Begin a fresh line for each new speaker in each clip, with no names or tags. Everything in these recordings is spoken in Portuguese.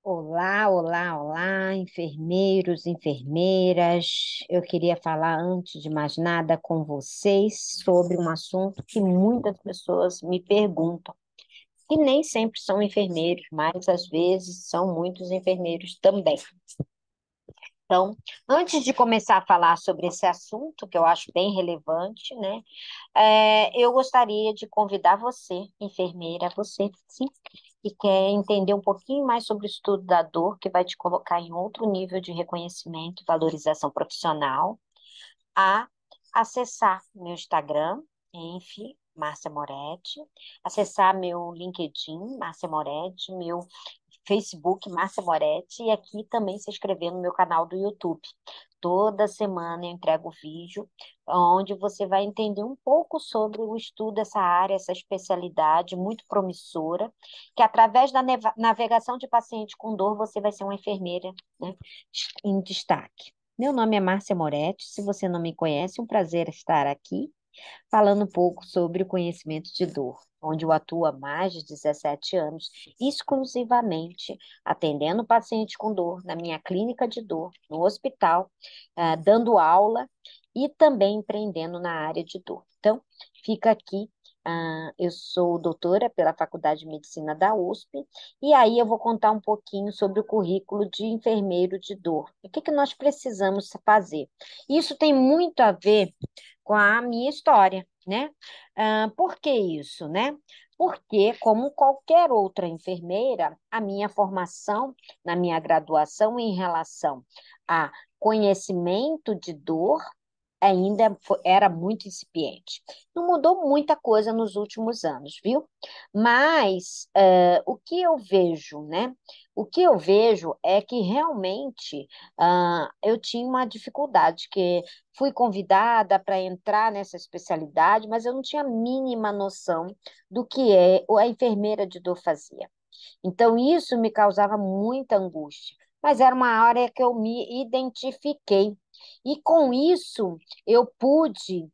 Olá, olá, olá, enfermeiros, enfermeiras. Eu queria falar, antes de mais nada, com vocês sobre um assunto que muitas pessoas me perguntam, e nem sempre são enfermeiros, mas às vezes são muitos enfermeiros também. Então, antes de começar a falar sobre esse assunto, que eu acho bem relevante, né, eu gostaria de convidar você, enfermeira, você, sim, que quer entender um pouquinho mais sobre o estudo da dor, que vai te colocar em outro nível de reconhecimento e valorização profissional, a acessar meu Instagram, Márcia Moretti, acessar meu LinkedIn, Márcia Moretti, meu Facebook, Márcia Moretti, e aqui também se inscrever no meu canal do YouTube. Toda semana eu entrego vídeo onde você vai entender um pouco sobre o estudo dessa área, essa especialidade muito promissora, que através da navegação de paciente com dor, você vai ser uma enfermeira, né, em destaque. Meu nome é Márcia Moretti. Se você não me conhece, um prazer estar aqui falando um pouco sobre o conhecimento de dor, onde eu atuo há mais de 17 anos, exclusivamente atendendo pacientes com dor na minha clínica de dor, no hospital, dando aula e também empreendendo na área de dor. Então, fica aqui. Eu sou doutora pela Faculdade de Medicina da USP, e aí eu vou contar um pouquinho sobre o currículo de enfermeiro de dor. O que que nós precisamos fazer? Isso tem muito a ver com a minha história, né? Por que isso, né? Porque, como qualquer outra enfermeira, a minha formação na minha graduação em relação a conhecimento de dor era muito incipiente. Não mudou muita coisa nos últimos anos, viu? Mas o que eu vejo, né? O que eu vejo é que realmente eu tinha uma dificuldade, que fui convidada para entrar nessa especialidade, mas eu não tinha a mínima noção do que a enfermeira de dor fazia. Então, isso me causava muita angústia, mas era uma área que eu me identifiquei. E com isso, eu pude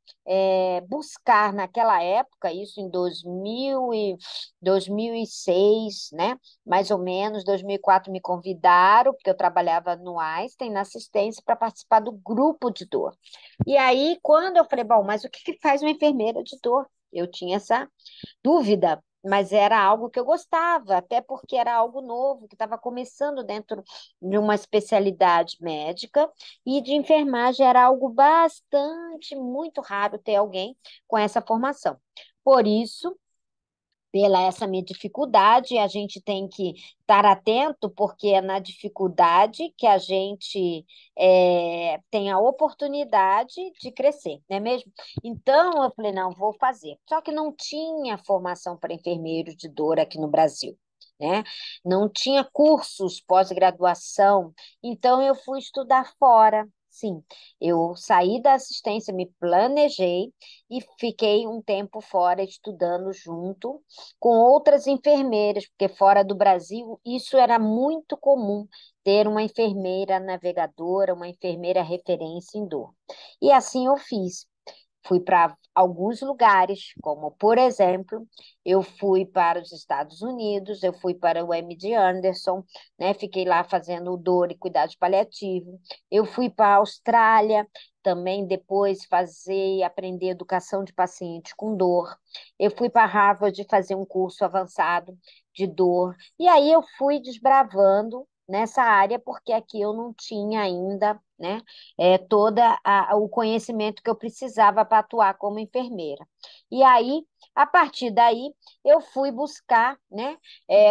buscar naquela época, isso em 2006, né? Mais ou menos, 2004 me convidaram, porque eu trabalhava no Einstein, na assistência, para participar do grupo de dor. E aí, quando eu falei, bom, mas o que que faz uma enfermeira de dor? Eu tinha essa dúvida, mas era algo que eu gostava, até porque era algo novo, que estava começando dentro de uma especialidade médica, e de enfermagem era algo bastante, muito raro ter alguém com essa formação. Por isso, pela essa minha dificuldade, a gente tem que estar atento, porque é na dificuldade que a gente tem a oportunidade de crescer, não é mesmo? Então, eu falei, não, vou fazer. Só que não tinha formação para enfermeiro de dor aqui no Brasil, né? Não tinha cursos pós-graduação, então eu fui estudar fora. Sim, eu saí da assistência, me planejei e fiquei um tempo fora estudando junto com outras enfermeiras, porque fora do Brasil isso era muito comum, ter uma enfermeira navegadora, uma enfermeira referência em dor. E assim eu fiz. Fui para alguns lugares, como, por exemplo, eu fui para os Estados Unidos, eu fui para o MD Anderson, né? Fiquei lá fazendo dor e cuidados paliativos. Eu fui para a Austrália, também depois fazer e aprender educação de pacientes com dor. Eu fui para Harvard fazer um curso avançado de dor. E aí eu fui desbravando nessa área, porque aqui eu não tinha ainda, né? Toda o conhecimento que eu precisava para atuar como enfermeira. E aí, a partir daí, eu fui buscar, né,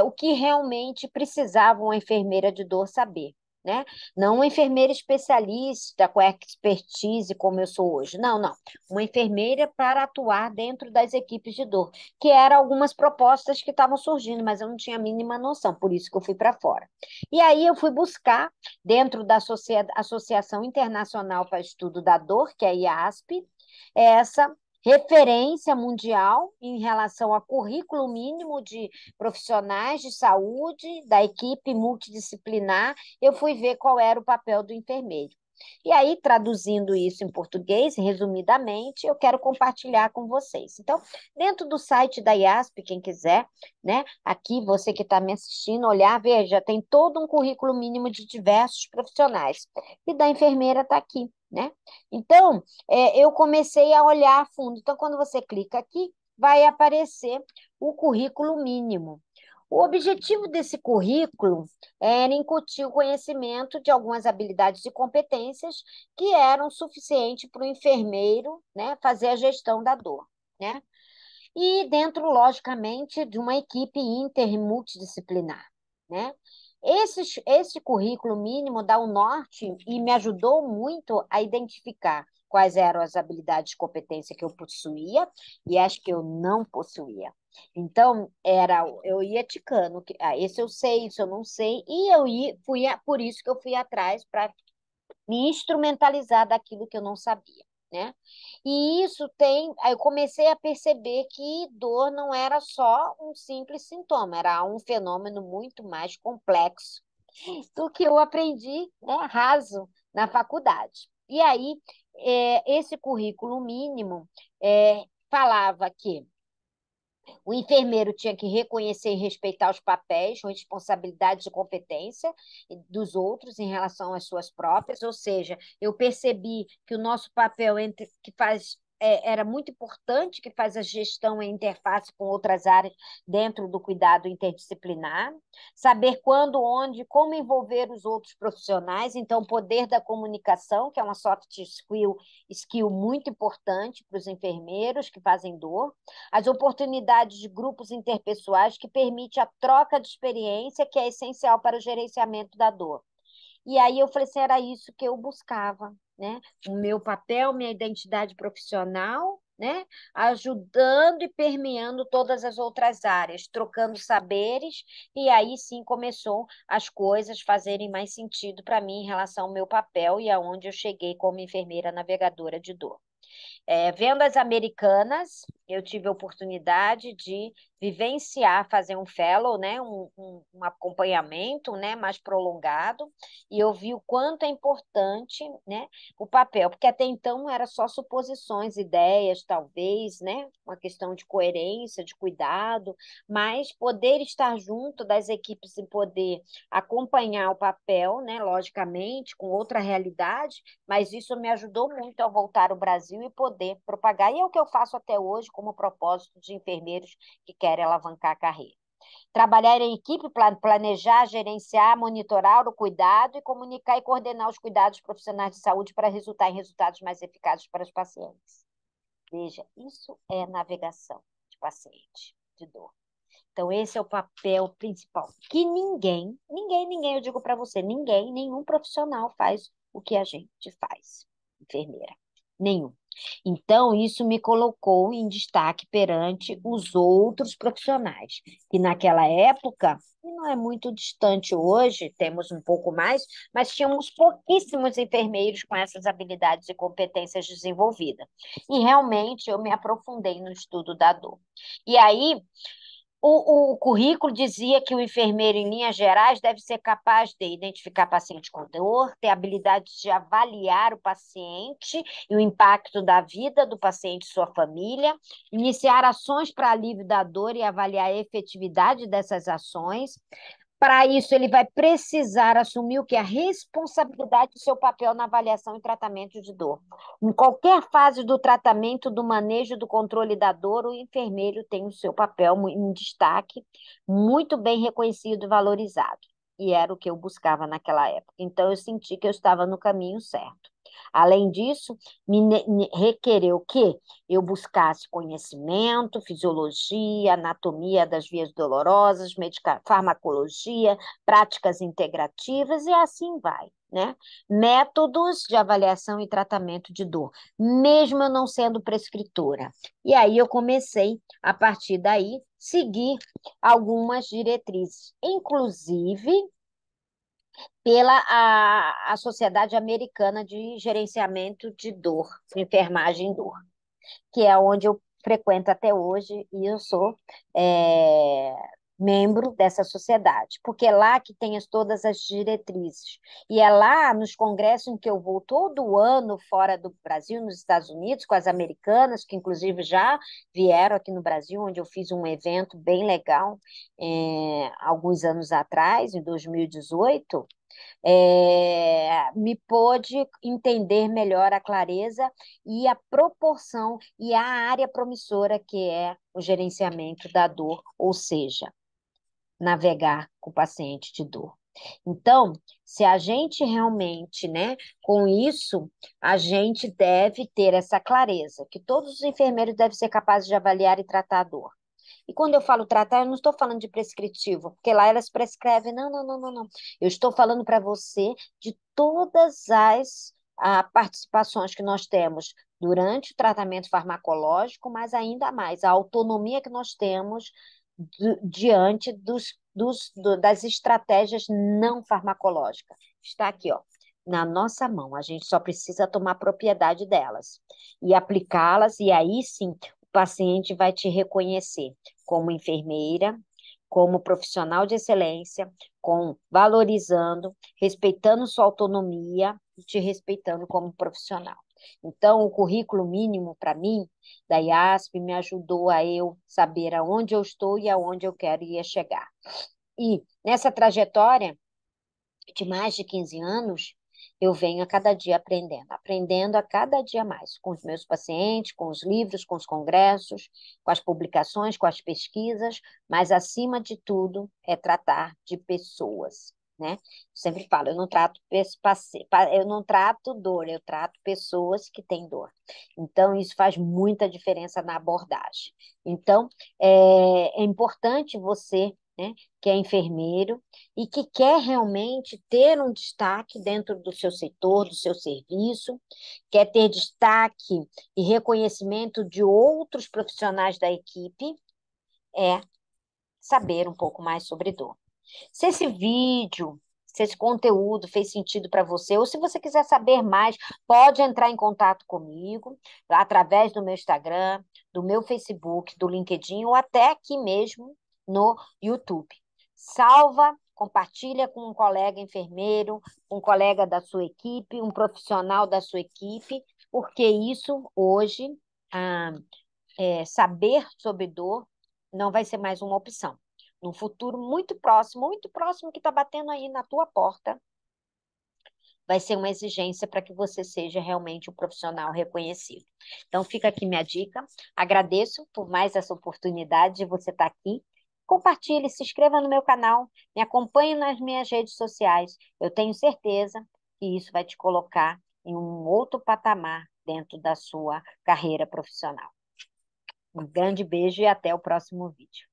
o que realmente precisava uma enfermeira de dor saber. Né? Não uma enfermeira especialista com expertise como eu sou hoje. Não, não. Uma enfermeira para atuar dentro das equipes de dor, que eram algumas propostas que estavam surgindo, mas eu não tinha a mínima noção, por isso que eu fui para fora. E aí eu fui buscar dentro da Associação Internacional para Estudo da Dor, que é a IASP, essa referência mundial em relação a currículo mínimo de profissionais de saúde, da equipe multidisciplinar. Eu fui ver qual era o papel do enfermeiro. E aí, traduzindo isso em português, resumidamente, eu quero compartilhar com vocês. Então, dentro do site da IASP, quem quiser, né? Aqui, você que está me assistindo, olhar, veja, tem todo um currículo mínimo de diversos profissionais. E da enfermeira está aqui, né? Então, eu comecei a olhar a fundo. Então, quando você clica aqui, vai aparecer o currículo mínimo. O objetivo desse currículo era incutir o conhecimento de algumas habilidades e competências que eram suficientes para o enfermeiro, né, fazer a gestão da dor, né? E dentro, logicamente, de uma equipe inter e multidisciplinar, né? Esse currículo mínimo dá o norte e me ajudou muito a identificar quais eram as habilidades e competências que eu possuía e as que eu não possuía. Então, eu ia ticando, esse eu sei, isso eu não sei, e por isso que eu fui atrás para me instrumentalizar daquilo que eu não sabia, né? E isso aí eu comecei a perceber que dor não era só um simples sintoma, era um fenômeno muito mais complexo do que eu aprendi, né, raso na faculdade. E aí, esse currículo mínimo falava que o enfermeiro tinha que reconhecer e respeitar os papéis, responsabilidades e competência dos outros em relação às suas próprias, ou seja, eu percebi que o nosso papel era muito importante, que faz a gestão e a interface com outras áreas dentro do cuidado interdisciplinar, saber quando, onde, como envolver os outros profissionais, então o poder da comunicação, que é uma soft skill muito importante para os enfermeiros que fazem dor, as oportunidades de grupos interpessoais que permite a troca de experiência, que é essencial para o gerenciamento da dor. E aí eu falei assim, era isso que eu buscava, né? O meu papel, minha identidade profissional, né? Ajudando e permeando todas as outras áreas, trocando saberes, e aí sim começou as coisas fazerem mais sentido para mim em relação ao meu papel e aonde eu cheguei como enfermeira navegadora de dor. Vendo as americanas, eu tive a oportunidade de vivenciar, fazer um fellow, né, um acompanhamento, né, mais prolongado, e eu vi o quanto é importante, né, o papel, porque até então era só suposições, ideias, talvez, né, uma questão de coerência, de cuidado, mas poder estar junto das equipes e poder acompanhar o papel, né, logicamente, com outra realidade, mas isso me ajudou muito a voltar ao Brasil e poder propagar. E é o que eu faço até hoje como propósito de enfermeiros que querem alavancar a carreira. Trabalhar em equipe, planejar, gerenciar, monitorar o cuidado e comunicar e coordenar os cuidados profissionais de saúde para resultar em resultados mais eficazes para os pacientes. Veja, isso é navegação de paciente, de dor. Então, esse é o papel principal. Que ninguém, eu digo para você, nenhum profissional faz o que a gente faz, enfermeira. Nenhum. Então, isso me colocou em destaque perante os outros profissionais, que naquela época, e não é muito distante hoje, temos um pouco mais, mas tínhamos pouquíssimos enfermeiros com essas habilidades e competências desenvolvidas. E realmente eu me aprofundei no estudo da dor. E aí, o currículo dizia que o enfermeiro, em linhas gerais, deve ser capaz de identificar paciente com dor, ter habilidade de avaliar o paciente e o impacto da vida do paciente e sua família, iniciar ações para alívio da dor e avaliar a efetividade dessas ações. Para isso, ele vai precisar assumir o que? A responsabilidade do seu papel na avaliação e tratamento de dor. Em qualquer fase do tratamento, do manejo, do controle da dor, o enfermeiro tem o seu papel em destaque, muito bem reconhecido e valorizado. E era o que eu buscava naquela época. Então, eu senti que eu estava no caminho certo. Além disso, me requereu que eu buscasse conhecimento, fisiologia, anatomia das vias dolorosas, farmacologia, práticas integrativas e assim vai, né? Métodos de avaliação e tratamento de dor, mesmo eu não sendo prescritora. E aí eu comecei, a partir daí, seguir algumas diretrizes, inclusive pela a Sociedade Americana de Gerenciamento de Dor, Enfermagem e Dor, que é onde eu frequento até hoje e eu sou é, membro dessa sociedade, porque é lá que tem todas as diretrizes. E é lá nos congressos em que eu vou todo ano fora do Brasil, nos Estados Unidos, com as americanas, que inclusive já vieram aqui no Brasil, onde eu fiz um evento bem legal alguns anos atrás, em 2018, me pôde entender melhor a clareza e a proporção e a área promissora que é o gerenciamento da dor, ou seja, navegar com o paciente de dor. Então, se a gente realmente, né, com isso, a gente deve ter essa clareza, que todos os enfermeiros devem ser capazes de avaliar e tratar a dor. E quando eu falo tratar, eu não estou falando de prescritivo, porque lá elas prescrevem. Não, não, não, não, não. Eu estou falando para você de todas as participações que nós temos durante o tratamento farmacológico, mas ainda mais a autonomia que nós temos diante das estratégias não farmacológicas. Está aqui, ó, na nossa mão. A gente só precisa tomar propriedade delas e aplicá-las, e aí sim o paciente vai te reconhecer como enfermeira, como profissional de excelência, valorizando, respeitando sua autonomia e te respeitando como profissional. Então, o currículo mínimo para mim da IASP me ajudou a eu saber aonde eu estou e aonde eu quero ir chegar. E nessa trajetória de mais de 15 anos, eu venho a cada dia aprendendo a cada dia mais, com os meus pacientes, com os livros, com os congressos, com as publicações, com as pesquisas, mas acima de tudo é tratar de pessoas, né? Sempre falo, eu não trato dor, eu trato pessoas que têm dor. Então, isso faz muita diferença na abordagem. Então, é importante você, né, que é enfermeiro, e que quer realmente ter um destaque dentro do seu setor, do seu serviço, quer ter destaque e reconhecimento de outros profissionais da equipe, é saber um pouco mais sobre dor. Se esse vídeo, se esse conteúdo fez sentido para você, ou se você quiser saber mais, pode entrar em contato comigo através do meu Instagram, do meu Facebook, do LinkedIn ou até aqui mesmo no YouTube. Salva, compartilha com um colega enfermeiro, um colega da sua equipe, um profissional da sua equipe, porque isso hoje, ah, saber sobre dor não vai ser mais uma opção. Num futuro muito próximo que está batendo aí na tua porta, vai ser uma exigência para que você seja realmente um profissional reconhecido. Então, fica aqui minha dica. Agradeço por mais essa oportunidade de você estar aqui. Compartilhe, se inscreva no meu canal, me acompanhe nas minhas redes sociais. Eu tenho certeza que isso vai te colocar em um outro patamar dentro da sua carreira profissional. Um grande beijo e até o próximo vídeo.